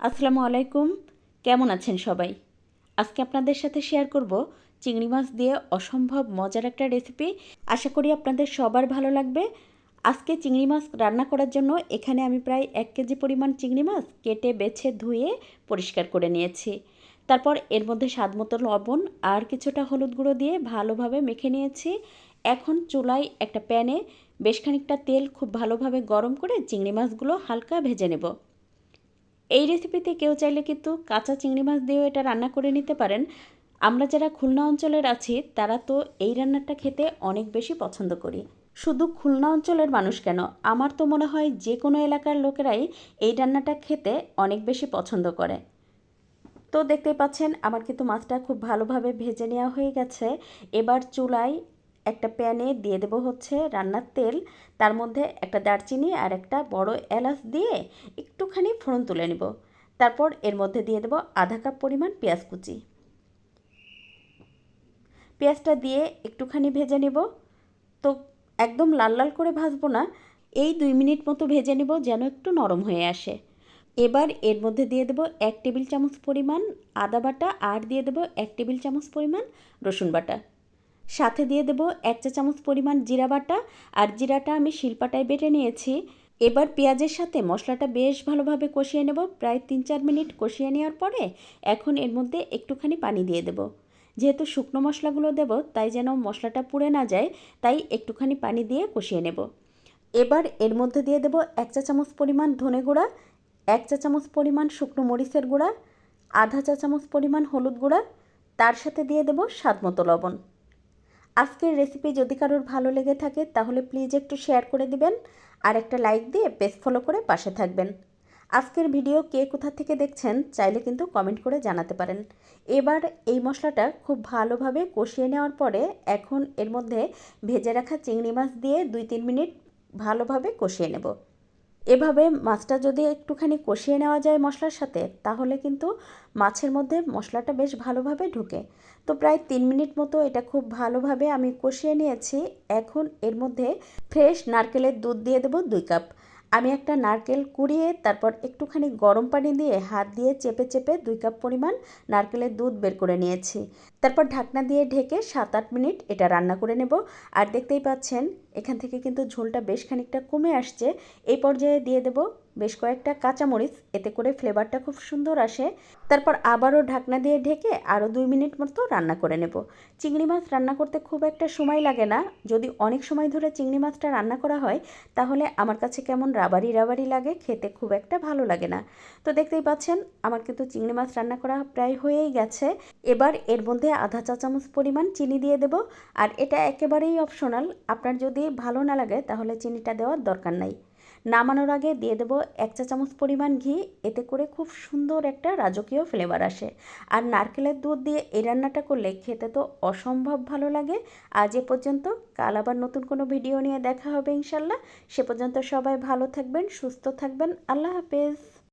আসসালামু আলাইকুম। কেমন আছেন সবাই? আজকে আপনাদের সাথে শেয়ার করব চিংড়ি মাছ দিয়ে অসম্ভব মজার একটা রেসিপি। আশা করি আপনাদের সবার ভালো লাগবে। আজকে চিংড়ি মাছ রান্না করার জন্য এখানে আমি প্রায় 1 কেজি পরিমাণ চিংড়ি মাছ কেটে বেছে ধুয়ে পরিষ্কার করে নিয়েছি। তারপর এর মধ্যে স্বাদমতো লবণ আর কিছুটা হলুদ গুঁড়ো দিয়ে ভালোভাবে মেখে নিয়েছি। এখন চুলায় একটা প্যানে বেশ খানিকটা তেল খুব ভালোভাবে গরম করে চিংড়ি মাছগুলো হালকা ভেজে নেব। এই রেসিপিতে কেউ চাইলে কিন্তু কাঁচা চিংড়ি মাছ দিয়েও এটা রান্না করে নিতে পারেন। আমরা যারা খুলনা অঞ্চলের আছি তারা তো এই রান্নাটা খেতে অনেক বেশি পছন্দ করি। শুধু খুলনা অঞ্চলের মানুষ কেন, আমার তো মনে হয় যে কোনো এলাকার লোকেরাই এই রান্নাটা খেতে অনেক বেশি পছন্দ করে। তো দেখতেই পাচ্ছেন আমার কিন্তু মাছটা খুব ভালোভাবে ভেজে নেওয়া হয়ে গেছে। এবার চুলায় একটা প্যানে দিয়ে দেবো হচ্ছে রান্নার তেল। তার মধ্যে একটা দারচিনি আর একটা বড় এলাচ দিয়ে একটুখানি ফোড়ন তুলে নেব। তারপর এর মধ্যে দিয়ে দেবো আধা কাপ পরিমাণ পেঁয়াজ কুচি। পেঁয়াজটা দিয়ে একটুখানি ভেজে নেব। তো একদম লাল লাল করে ভাজবো না, এই 2 মিনিট মতো ভেজে নেব যেন একটু নরম হয়ে আসে। এবার এর মধ্যে দিয়ে দেবো 1 টেবিল চামচ পরিমাণ আদা বাটা আর দিয়ে দেবো 1 টেবিল চামচ পরিমাণ রসুন বাটা। সাথে দিয়ে দেবো 1 চা চামচ পরিমাণ জিরা বাটা, আর জিরাটা আমি শিলপাটায় বেটে নিয়েছি। এবার পেঁয়াজের সাথে মশলাটা বেশ ভালোভাবে কষিয়ে নেব। প্রায় 3-4 মিনিট কষিয়ে নেওয়ার পরে এখন এর মধ্যে একটুখানি পানি দিয়ে দেবো। যেহেতু শুকনো মশলাগুলো দেব তাই যেন মশলাটা পুড়ে না যায়, তাই একটুখানি পানি দিয়ে কষিয়ে নেব। এবার এর মধ্যে দিয়ে দেবো 1 চা চামচ পরিমাণ ধনে গুঁড়া, 1 চা চামচ পরিমাণ শুকনো মরিচের গুঁড়া, আধা চা চামচ পরিমাণ হলুদ গুঁড়া, তার সাথে দিয়ে দেবো স্বাদমতো লবণ। আজকের রেসিপি যদি কারোর ভালো লেগে থাকে তাহলে প্লিজ একটু শেয়ার করে দিবেন আর একটা লাইক দিয়ে পেজ ফলো করে পাশে থাকবেন। আজকের ভিডিও কে কোথা থেকে দেখছেন চাইলে কিন্তু কমেন্ট করে জানাতে পারেন। এবার এই মশলাটা খুব ভালোভাবে কষিয়ে নেওয়ার পরে এখন এর মধ্যে ভেজে রাখা চিংড়ি মাছ দিয়ে 2-3 মিনিট ভালোভাবে কষিয়ে নেব। এভাবে মাছটা যদি একটুখানি কষিয়ে নেওয়া যায় মশলার সাথে তাহলে কিন্তু মাছের মধ্যে মশলাটা বেশ ভালোভাবে ঢোকে। তো প্রায় 3 মিনিট মতো এটা খুব ভালোভাবে আমি কষিয়ে নিয়েছি। এখন এর মধ্যে ফ্রেশ নারকেলের দুধ দিয়ে দেবো 2 কাপ। আমি একটা নারকেল কুড়িয়ে তারপর একটুখানি গরম পানি দিয়ে হাত দিয়ে চেপে চেপে 2 কাপ পরিমাণ নারকেলের দুধ বের করে নিয়েছি। তারপর ঢাকনা দিয়ে ঢেকে 7-8 মিনিট এটা রান্না করে নেব। আর দেখতেই পাচ্ছেন এখান থেকে কিন্তু ঝোলটা বেশ খানিকটা কমে আসছে। এই পর্যায়ে দিয়ে দেব বেশ কয়েকটা কাঁচামরিচ, এতে করে ফ্লেভারটা খুব সুন্দর আসে। তারপর আবারও ঢাকনা দিয়ে ঢেকে আরও 2 মিনিট মতো রান্না করে নেব। চিংড়ি মাছ রান্না করতে খুব একটা সময় লাগে না। যদি অনেক সময় ধরে চিংড়ি মাছটা রান্না করা হয় তাহলে আমার কাছে কেমন রাবারি রাবারি লাগে, খেতে খুব একটা ভালো লাগে না। তো দেখতেই পাচ্ছেন আমার কিন্তু চিংড়ি মাছ রান্না করা প্রায় হয়েই গেছে। এবার এর মধ্যে আধা চা চামচ পরিমাণ চিনি দিয়ে দেব। আর এটা একেবারেই অপশনাল, আপনার যদি ভালো না লাগে তাহলে চিনিটা দেওয়ার দরকার নাই। নামানোর আগে দিয়ে দেবো 1 চা চামচ পরিমাণ ঘি, এতে করে খুব সুন্দর একটা রাজকীয় ফ্লেভার আসে। আর নারকেলের দুধ দিয়ে এই রান্নাটা করলে খেতে তো অসম্ভব ভালো লাগে। আজ এ পর্যন্ত, কাল আবার নতুন কোনো ভিডিও নিয়ে দেখা হবে ইনশাল্লাহ। সে পর্যন্ত সবাই ভালো থাকবেন, সুস্থ থাকবেন। আল্লাহ হাফেজ।